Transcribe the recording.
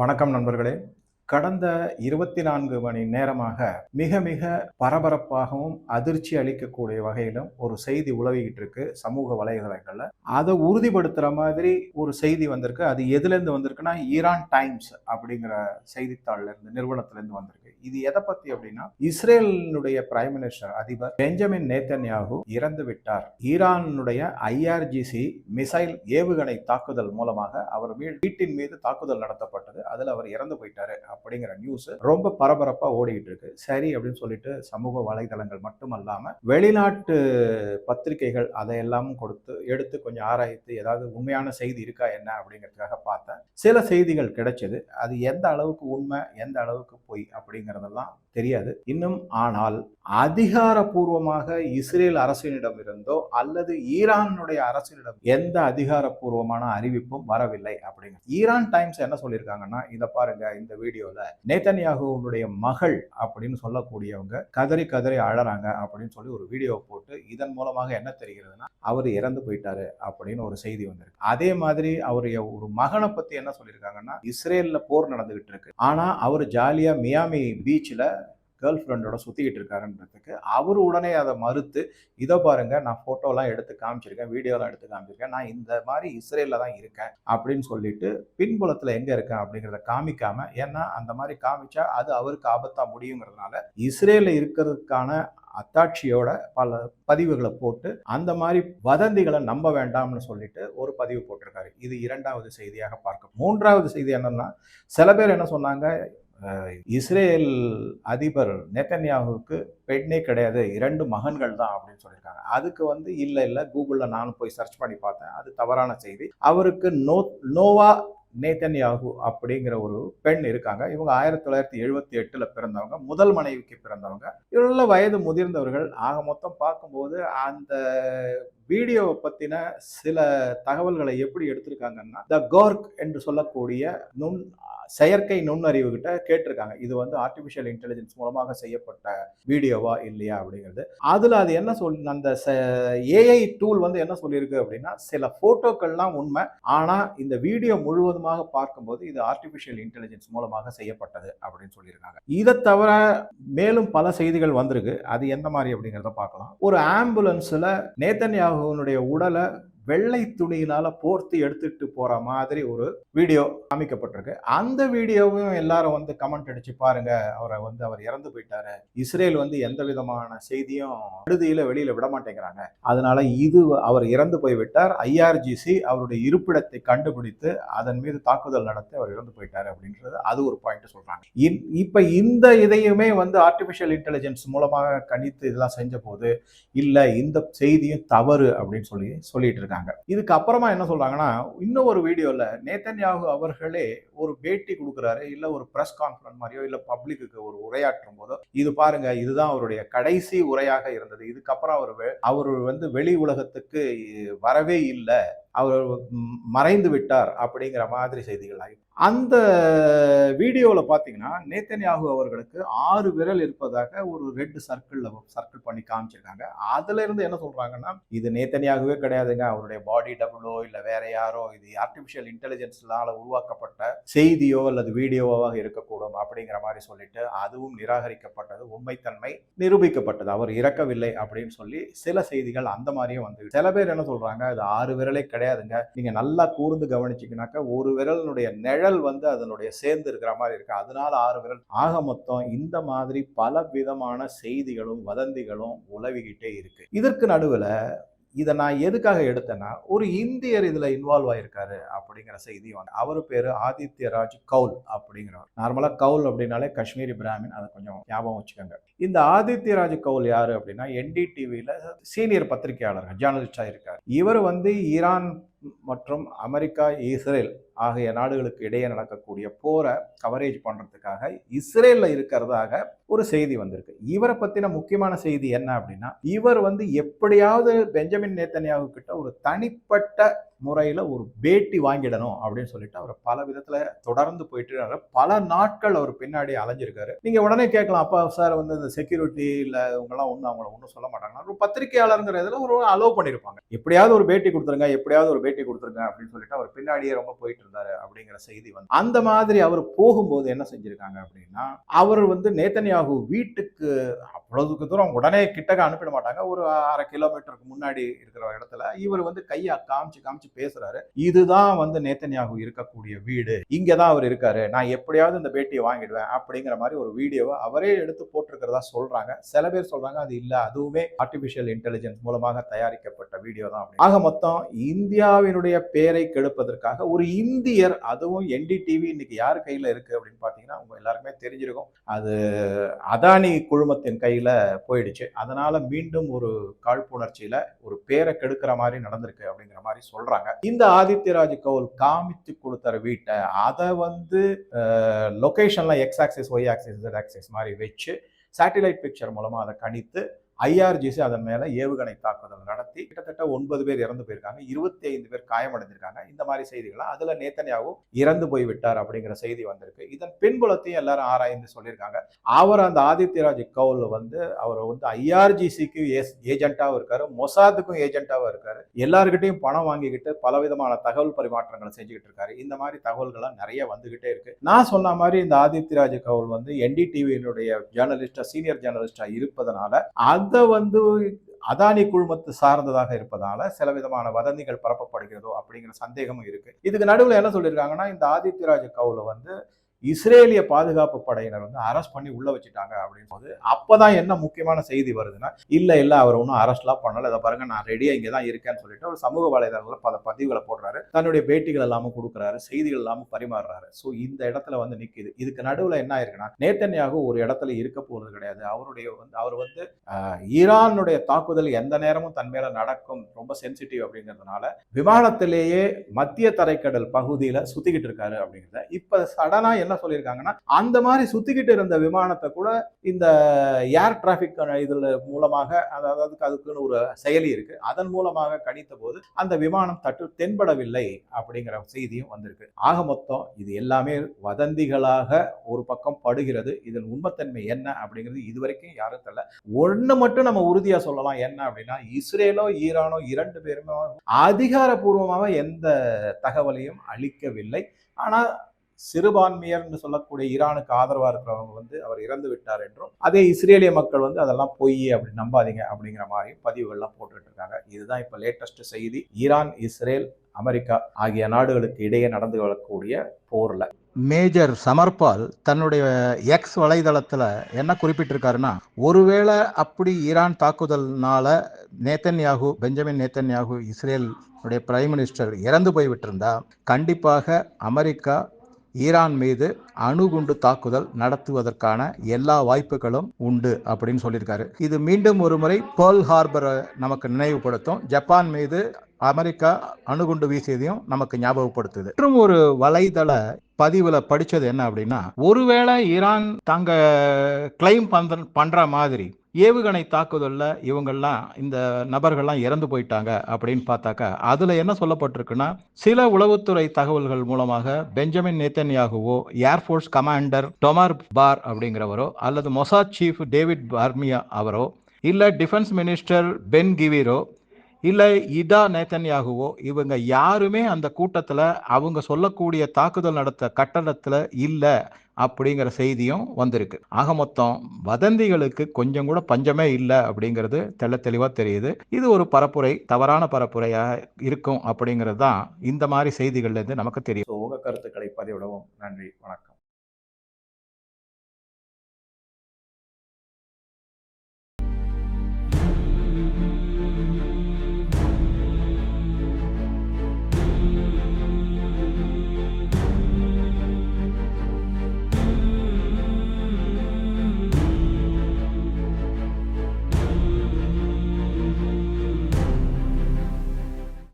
வணக்கம் நண்பர்களே. கடந்த 24 மணி நேரமாக மிக மிக பரபரப்பாகவும், அதிர்ச்சி அளிக்கக்கூடிய வகையிலும் ஒரு செய்தி உலவிக்கிட்டு இருக்கு சமூக வலைதளங்கள்ல. அத உறுதிப்படுத்துற மாதிரி ஒரு செய்தி வந்திருக்கு. அது எதுலேருந்து வந்திருக்குன்னா, ஈரான் டைம்ஸ் அப்படிங்கிற செய்தித்தாள்ல இருந்து நிறுவனத்திலேருந்து வந்திருக்கு. இது எத பத்தி அப்படின்னா, இஸ்ரேலினுடைய பிரைம் மினிஸ்டர் அதிபர் பெஞ்சமின் நேத்தன்யாகு இறந்து விட்டார். ஈரானுடைய ஐஆர்ஜிசி மிசைல் ஏவுகணை தாக்குதல் மூலமாக அவர் வீட்டின் மீது தாக்குதல் நடத்தப்பட்டது. அதுல அவர் இறந்து போயிட்டாரு அப்படிங்கிற நியூஸ் ரொம்ப பரபரப்பா ஓடிட்டு இருக்கு. சரி அப்படின்னு சொல்லிட்டு சமூக வலைதளங்கள் மட்டுமல்லாம வெளிநாட்டு பத்திரிகைகள் அதையெல்லாம் எடுத்து கொஞ்சம் ஆராய்த்து ஏதாவது உண்மையான செய்தி இருக்கா என்ன அப்படிங்கிறதுக்காக பார்த்தேன். சில செய்திகள் கிடைச்சது. அது எந்த அளவுக்கு உண்மை, எந்த அளவுக்கு பொய் அப்படிங்கிறதெல்லாம் தெரியாது இன்னும். ஆனால் அதிகாரப்பூர்வமாக இஸ்ரேல் அரசினிடம் இருந்தோ அல்லது ஈரானுடைய அரசினிடம் எந்த அதிகாரப்பூர்வமான அறிவிப்பும் வரவில்லை அப்படிங்க. ஈரான் டைம்ஸ் என்ன சொல்லியிருக்காங்கன்னா, இதை பாருங்க, இந்த வீடியோல நேதன்யாகுவுடைய மகள் அப்படின்னு சொல்லக்கூடியவங்க கதறி கதறி அழறாங்க அப்படின்னு சொல்லி ஒரு வீடியோ போட்டு இதன் மூலமாக என்ன தெரிகிறதுனா அவர் இறந்து போயிட்டாரு அப்படின்னு ஒரு செய்தி வந்திருக்கு. அதே மாதிரி அவருடைய ஒரு மகனை பத்தி என்ன சொல்லியிருக்காங்கன்னா, இஸ்ரேல்ல போர் நடந்துகிட்டு இருக்கு, ஆனா அவர் ஜாலியா மியாமி பீச்ல கேர்ள் ஃப்ரெண்டோட சுத்திக்கிட்டு இருக்காருன்றதுக்கு அவரு உடனே அதை மறுத்து, இதை பாருங்க நான் போட்டோலாம் எடுத்து காமிச்சிருக்கேன், வீடியோலாம் எடுத்து காமிச்சிருக்கேன், நான் இந்த மாதிரி இஸ்ரேல்ல தான் இருக்கேன் அப்படின்னு சொல்லிட்டு பின்புலத்துல எங்க இருக்கேன் அப்படிங்கிறத காமிக்காம, ஏன்னா அந்த மாதிரி காமிச்சா அது அவருக்கு ஆபத்தா முடியுங்கிறதுனால இஸ்ரேல்ல இருக்கிறதுக்கான அத்தாட்சியோட பல பதிவுகளை போட்டு அந்த மாதிரி வதந்திகளை நம்ப வேண்டாம்னு சொல்லிட்டு ஒரு பதிவு போட்டிருக்காரு. இது இரண்டாவது செய்தியாக பார்க்க. மூன்றாவது செய்தி என்னன்னா, சில பேர் என்ன சொன்னாங்க, இஸ்ரேல் அதிபர் நேதன்யாகுவுக்கு பெண்ணே கிடையாது, 2 மகன்கள் தான் அப்படின்னு சொல்லியிருக்காங்க. அதுக்கு இல்ல கூகுளில் நானும் போய் சர்ச் பண்ணி பார்த்தேன், அது தவறான செய்தி. அவருக்கு நோவா நேதன்யாகு அப்படிங்கிற ஒரு பெண் இருக்காங்க. இவங்க 1978 பிறந்தவங்க, முதல் மனைவிக்கு பிறந்தவங்க. இவங்கள வயது முதிர்ந்தவர்கள். ஆக மொத்தம் பார்க்கும்போது அந்த வீடியோவை பத்தின சில தகவல்களை எப்படி எடுத்திருக்காங்கன்னா, த கோர்க் என்று சொல்லக்கூடிய செயற்கை நுண்ணறிவு கிட்ட கேட்டிருக்காங்க, இது ஆர்டிபிஷியல் இன்டெலிஜென்ஸ் மூலமாக செய்யப்பட்ட வீடியோவா இல்லையா அப்படிங்கிறது. அதுல அது என்ன அந்த ஏஐ டூல் என்ன சொல்லியிருக்கு அப்படின்னா, சில போட்டோக்கள்லாம் உண்மை, ஆனா இந்த வீடியோ முழுவதுமாக பார்க்கும்போது இது ஆர்டிபிஷியல் இன்டெலிஜென்ஸ் மூலமாக செய்யப்பட்டது அப்படின்னு சொல்லியிருக்காங்க. இதை தவிர மேலும் பல செய்திகள் வந்திருக்கு. அது எந்த மாதிரி அப்படிங்கிறத பார்க்கலாம். ஒரு ஆம்புலன்ஸ்ல நேதன்யாகுவினுடைய உடலை வெள்ளை துணியினால போர்த்து எடுத்துட்டு போற மாதிரி ஒரு வீடியோ காமிக்கப்பட்டிருக்கு. அந்த வீடியோவும் எல்லாரும் கமெண்ட் அடிச்சு பாருங்க, அவர் இறந்து போயிட்டாரு, இஸ்ரேல் எந்த விதமான செய்தியும் விடுதியில வெளியில விட மாட்டேங்கிறாங்க, அதனால அவர் இறந்து போய்விட்டார், ஐஆர்ஜிசி அவருடைய இருப்பிடத்தை கண்டுபிடித்து அதன் மீது தாக்குதல் நடத்தி அவர் இறந்து போயிட்டாரு அப்படின்றது அது ஒரு பாயிண்ட் சொல்றாங்க. இப்ப இந்த இதையுமே ஆர்டிபிஷியல் இன்டெலிஜென்ஸ் மூலமாக கணித்து இதெல்லாம் செஞ்ச போது இல்ல இந்த செய்தியும் தவறு அப்படின்னு சொல்லிட்டு இருக்காங்க. இதுக்கு அப்புறமா என்ன சொல்றாங்கன்னா, இன்னும் ஒரு வீடியோல நேதன்யாகு அவர்களே ஒரு பேட்டி கொடுக்குறாரு, இல்ல ஒரு பிரஸ் கான்ஃபரன்ஸ் மாதிரியோ இல்ல பப்ளிக்கு ஒரு உரையாற்றும் போதோ, இது பாருங்க இதுதான் அவருடைய கடைசி உரையாக இருந்தது, இதுக்கப்புறம் அவர் வெளி உலகத்துக்கு வரவே இல்லை, அவர் மறைந்து விட்டார் அப்படிங்கிற மாதிரி செய்திகள் ஆகி. அந்த வீடியோவில் பார்த்தீங்கன்னா, நேதன்யாகு அவர்களுக்கு 6 விரல் இருப்பதாக ஒரு ரெட் சர்க்கிள் பண்ணி காமிச்சிருக்காங்க. அதுல இருந்து என்ன சொல்றாங்கன்னா, இது நேதன்யாகுவே கிடையாதுங்க, அவருடைய பாடி டபுளோ இல்ல வேற யாரோ, இது ஆர்டிபிஷியல் இன்டெலிஜென்ஸ்னால உருவாக்கப்பட்ட செய்தியோ அல்லது வீடியோவாக இருக்கக்கூடும் அப்படிங்கிற மாதிரி சொல்லிட்டு அதுவும் நிராகரிக்கப்பட்டது, உண்மைத்தன்மை நிரூபிக்கப்பட்டது, அவர் இறக்கவில்லை அப்படின்னு சொல்லி சில செய்திகள் அந்த மாதிரியும் வந்து. சில பேர் என்ன சொல்றாங்க, அது 6 விரலே கிடையாதுங்க, நீங்க நல்லா கூர்ந்து கவனிச்சீங்கன்னாக்க ஒரு விரலுடைய நிழல் அதனுடைய சேர்ந்து இருக்கிற மாதிரி இருக்கு, அதனால 6 விரல். ஆக மொத்தம் இந்த மாதிரி பல விதமான செய்திகளும் வதந்திகளும் உலவிக்கிட்டே இருக்கு. இதற்கு நடுவுல இதை நான் எதுக்காக எடுத்தேன்னா, ஒரு இந்தியர் இதுல இன்வால்வ் ஆயிருக்காரு அப்படிங்கிற செய்தி அவரு பேரு ஆதித்யராஜ் கவுல் அப்படிங்கிறவர். நார்மலா கவுல் அப்படின்னாலே காஷ்மீரி பிராமின், அதை கொஞ்சம் ஞாபகம் வச்சுக்கோங்க. இந்த ஆதித்யராஜ் கவுல் யாரு அப்படின்னா, என்டிடிவில சீனியர் பத்திரிகையாளர் ஜேர்னலிஸ்டா இருக்காரு. இவர் ஈரான் மற்றும் அமெரிக்கா, இஸ்ரேல் ஆகிய நாடுகளுக்கு இடையே நடக்கக்கூடிய போரை கவரேஜ் பண்றதுக்காக இஸ்ரேல்ல இருக்கிறதாக ஒரு செய்தி வந்திருக்கு. இவரை பத்தின முக்கியமான செய்தி என்ன அப்படின்னா, இவர் எப்படியாவது பெஞ்சமின் நேதன்யாகு கிட்ட ஒரு தனிப்பட்ட முறையில ஒரு பேட்டி வாங்கிடணும் அப்படின்னு சொல்லிட்டு அவர் பல விதத்துல தொடர்ந்து போயிட்டு இருக்காரு. பல நாட்கள் அவர் பின்னாடி அலைஞ்சிருக்காரு. நீங்க உடனே கேட்கலாம், அப்பா சார் வந்து இந்த செக்யூரிட்டி இல்ல இவங்கெல்லாம் ஒன்றும் அவங்கள ஒன்றும் சொல்ல மாட்டாங்க. ஒரு பத்திரிகையாளருங்கிறதுல ஒரு அலோவ் பண்ணியிருப்பாங்க. எப்படியாவது ஒரு பேட்டி கொடுத்துருங்க, எப்படியாவது ஒரு பேட்டி கொடுத்துருங்க அப்படின்னு சொல்லிட்டு அவர் பின்னாடியே ரொம்ப போயிட்டு இருந்தாரு அப்படிங்கிற செய்தி வந்து அந்த மாதிரி அவர் போகும்போது என்ன செஞ்சிருக்காங்க அப்படின்னா, அவர் வந்து நேத்தன்யாகு வீட்டுக்கு அவ்வளவுக்கு தூரம் உடனே கிட்டக்க அனுப்பிட மாட்டாங்க. ஒரு 1/2 கிலோமீட்டருக்கு முன்னாடி இருக்கிற இடத்துல இவர் வந்து கையை காமிச்சு காமிச்சு பேசுறாரு. இதுதான் வந்து நேத்தன்யாகு இருக்கக்கூடிய வீடு, இங்கதான் அவர் இருக்காரு, நான் எப்படியாவது இந்த பேட்டியை வாங்கிடுவேன் அப்படிங்கிற மாதிரி ஒரு வீடியோவை அவரே எடுத்து போட்டிருக்கிறதா சொல்றாங்க. சில பேர் சொல்றாங்க அது இல்ல, அதுவுமே ஆர்டிபிஷியல் இன்டெலிஜென்ஸ் மூலமாக தயாரிக்கப்பட்ட வீடியோ தான். ஆக மொத்தம் இந்தியாவினுடைய பேரை கெடுப்பதற்காக ஒரு இந்தியர், அதுவும் என்டிடிவி இன்னைக்கு யார் கையில இருக்கு அப்படின்னு பாத்தீங்கன்னா உங்க எல்லாருமே தெரிஞ்சிருக்கும், அது அதானி குழுமத்தின் கையில போயிடுச்சு. அதனால மீண்டும் ஒரு காழ்ப்புணர்ச்சியில ஒரு பேரை கெடுக்கிற மாதிரி நடந்திருக்கு அப்படிங்கிற மாதிரி சொல்றாங்க. இந்த ஆதித்யராஜ் கவுல் காமித்து கொடுத்த வீட்டை அதை வந்து லொகேஷன்ல X axis Y axis Z axis மாதிரி வச்சு சேட்டிலைட் பிக்சர் மூலமா அதை கணித்து ஐஆர்ஜிசி அதன் மேல ஏவுகணை தாக்குதல் நடத்தி கிட்டத்தட்ட 9 பேர் இறந்து போயிருக்காங்க, 25 பேர் காயமடைஞ்சிருக்காங்க. இந்த மாதிரி செய்திகள் அதுல நேத்தன்யாகு இறந்து போய் விட்டார் அப்படிங்கிற செய்தி வந்திருக்கு. இதன் பின்புலத்தையும் எல்லாரும் ஆராய்ந்து சொல்லியிருக்காங்க. அவர் அந்த ஆதித்யராஜ் கவுல் வந்து அவர் வந்து ஐஆர்ஜிசிக்கு ஏஜென்ட்டாவும் இருக்காரு, மொசாத்துக்கும் ஏஜென்ட்டாவும் இருக்காரு. எல்லாருக்கிட்டையும் பணம் வாங்கிக்கிட்டு பலவிதமான தகவல் பரிமாற்றங்களை செஞ்சுக்கிட்டு இருக்காரு. இந்த மாதிரி தகவல்கள்லாம் நிறைய வந்துகிட்டே இருக்கு. நான் சொன்ன மாதிரி இந்த ஆதித்யராஜ் கவுல் வந்து என்டிடிவியினுடைய ஜேர்னலிஸ்டா, சீனியர் ஜேர்னலிஸ்டா இருப்பதனால அதை வந்து அதானி குழுமத்து சார்ந்ததாக இருப்பதால சில விதமான வதந்திகள் பரப்பப்படுகிறதோ அப்படிங்கிற சந்தேகமும் இருக்கு. இதுக்கு நடுவில் என்ன சொல்லியிருக்காங்கன்னா, இந்த ஆதித்யராஜ் கவுல வந்து இஸ்ரேலிய பாதுகாப்பு படையினர் வந்து அரெஸ்ட் பண்ணி உள்ள வச்சுட்டாங்க அப்படின்னு போது அப்பதான் என்ன முக்கியமான செய்தி வருதுன்னா, இல்ல அவர் ஒன்றும் அரெஸ்ட்லாம் பண்ணல, இதை பாருங்க நான் ரெடியா இங்கே தான் இருக்கேன்னு சொல்லிட்டு ஒரு சமூக வலைதளங்களில் பல பதிவுகளை போடுறாரு, தன்னுடைய பேட்டிகள் எல்லாமும் கொடுக்குறாரு, செய்திகள் எல்லாமும் பரிமாறுறாரு. ஸோ இந்த இடத்துல வந்து நிற்குது. இதுக்கு நடுவில் என்ன ஆயிருக்குன்னா, நேத்தன்யாகு ஒரு இடத்துல இருக்க போறது கிடையாது. அவர் வந்து ஈரானுடைய தாக்குதல் எந்த நேரமும் தன் மேல நடக்கும், ரொம்ப சென்சிட்டிவ் அப்படிங்கிறதுனால விமானத்திலேயே மத்திய தரைக்கடல் பகுதியில சுத்திக்கிட்டு இருக்காரு அப்படிங்கிறத இப்ப சடனா என்ன சொல்லியிருக்காங்கன்னா, அந்த மாதிரி சுத்திக்கிட்டு இருந்த விமானத்தை கூட இந்த ஏர் டிராபிக் இதுல மூலமாக, அதாவது அதுக்குன்னு ஒரு செயலி இருக்கு, அதன் மூலமாக கணித்த போது அந்த விமானம் தென்படவில்லை அப்படிங்கிற செய்தியும் வந்திருக்கு. ஆக மொத்தம் இது எல்லாமே வதந்திகளாக ஒரு பக்கம் படுகிறது. இதன் உண்மைத்தன்மை என்ன அப்படிங்கிறது இதுவரைக்கும் யாரும் தெரியல. ஒண்ணு மட்டும் நம்ம உறுதியா சொல்லலாம், என்ன அப்படின்னா, இஸ்ரேலோ ஈரானோ 2 பேருமே அதிகாரப்பூர்வமாக எந்த தகவலையும் அளிக்கவில்லை. ஆனா சிறுபான்மையர் என்று சொல்லக்கூடிய ஈரானுக்கு ஆதரவா இருக்கிறவங்க வந்து அவர் இறந்து விட்டார் என்றும், அதே இஸ்ரேலிய மக்கள் வந்து அதெல்லாம் பொய், அப்படி நம்பாதீங்க அப்படிங்கிற மாதிரி பதிவுகள்லாம் போட்டுட்டு இருக்காங்க. இதுதான் இப்ப லேட்டஸ்ட் செய்தி. ஈரான், இஸ்ரேல், அமெரிக்கா ஆகிய நாடுகளுக்கு இடையே நடந்து வரக்கூடிய போர்ல மேஜர் சமர்பால் தன்னுடைய எக்ஸ் வலைதளத்துல என்ன குறிப்பிட்டிருக்காருன்னா, ஒருவேளை அப்படி ஈரான் தாக்குதல்னால Benjamin Netanyahu Israel prime minister இறந்து போய்விட்டிருந்தா கண்டிப்பாக அமெரிக்கா ஈரான் மீது அணுகுண்டு தாக்குதல் நடத்துவதற்கான எல்லா வாய்ப்புகளும் உண்டு அப்படின்னு சொல்லியிருக்காரு. இது மீண்டும் ஒரு முறை பேர்ல் ஹார்பரை நமக்கு நினைவுபடுத்தும். ஜப்பான் மீது அமெரிக்கா அணுகுண்டு வீசியதையும் நமக்கு ஞாபகப்படுத்துது. மற்றும் ஒரு வலைதள பதிவுல படிச்சது என்ன அப்படின்னா, ஒருவேளை ஈரான் தாங்க கிளைம் பண்ற மாதிரி ஏவுகணை தாக்குதல்ல இவங்கெல்லாம், இந்த நபர்கள்லாம் இறந்து போயிட்டாங்க அப்படின்னு பார்த்தாக்கா, அதுல என்ன சொல்லப்பட்டிருக்குன்னா, சில உளவுத்துறை தகவல்கள் மூலமாக பெஞ்சமின் நேத்தன்யாகுவோ, ஏர்ஃபோர்ஸ் கமாண்டர் டொமர் பார் அப்படிங்கிறவரோ, அல்லது மொசாத் சீஃப் டேவிட் பார்மியா அவரோ, இல்ல டிஃபென்ஸ் மினிஸ்டர் பென் கிவிரோ, இல்ல இதா நேத்தன்யாகுவோ, இவங்க யாருமே அந்த கூட்டத்துல அவங்க சொல்லக்கூடிய தாக்குதல் நடத்த கட்டடத்துல இல்ல அப்படிங்கிற செய்தியும் வந்திருக்கு. ஆக மொத்தம் வதந்திகளுக்கு கொஞ்சம் கூட பஞ்சமே இல்லை அப்படிங்கிறது தெளிவா தெரியுது. இது ஒரு பரப்புரை, தவறான பரப்புரையா இருக்கும் அப்படிங்கிறது தான் இந்த மாதிரி செய்திகள்ல இருந்து நமக்கு தெரியும். உங்க கருத்துக்களை பதிவிடவும் நன்றி, வணக்கம்.